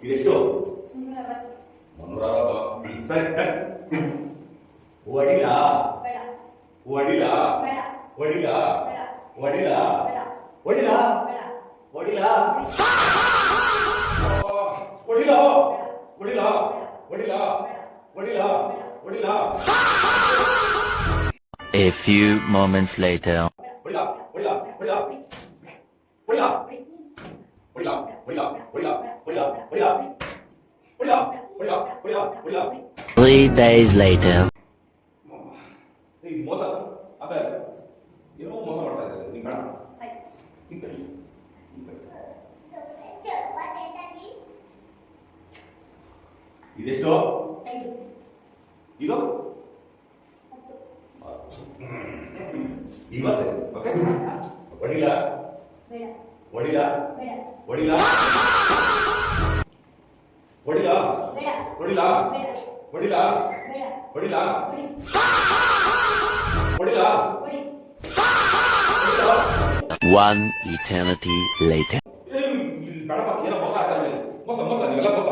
ಇದೆಷ್ಟು? 360. ಸರಿ. ಒಡಿಲ ಒಡಿಲ ಒಡಿಲ ಒಡಿಲ ಒಡಿಲ ಒಡಿಲ ಒಡಿಲ ಒಡಿಲ ಒಡಿಲ ಒಡಿಲ ಒಡಿಲ. A few moments later. ಒಡಿಲ ಒಡಿಲ ಒಡಿಲ ಒಡಿಲ ಒಡಿಲ ಒಡಿಲ ಒಡಿಲ ಒಡಿಲ ಒಡಿಲ ಒಡಿಲ ಒಡಿಲ ಒಡಿಲ ಒಡಿಲ. 3 days later. ಇದು ಮೋಸ. ಅದ ಏನೋ ಮೋಸ ಮಾಡ್ತಾ ಇದ್ದಾರೆ. ನೀವು ಬೇಡ. ಇದೆಷ್ಟು? ಇದು ಇವಾಗ ಸರಿ. ಓಕೆ. ಒಡಿಲ ಒಡಿಲ ಒಡಿಲ ಒಡಿಲ ಒಡಿಲ ಒಡಿಲ ಒಡಿಲ ಒಡಿಲ. 1 eternity later. ಬೇಡಪ್ಪ, ಏನೋ ಮೋಸ ಆಗ್ತಾ ಇದೆ. ಮೋಸ ಮೋಸ ನೀವೆಲ್ಲ ಮೋಸ.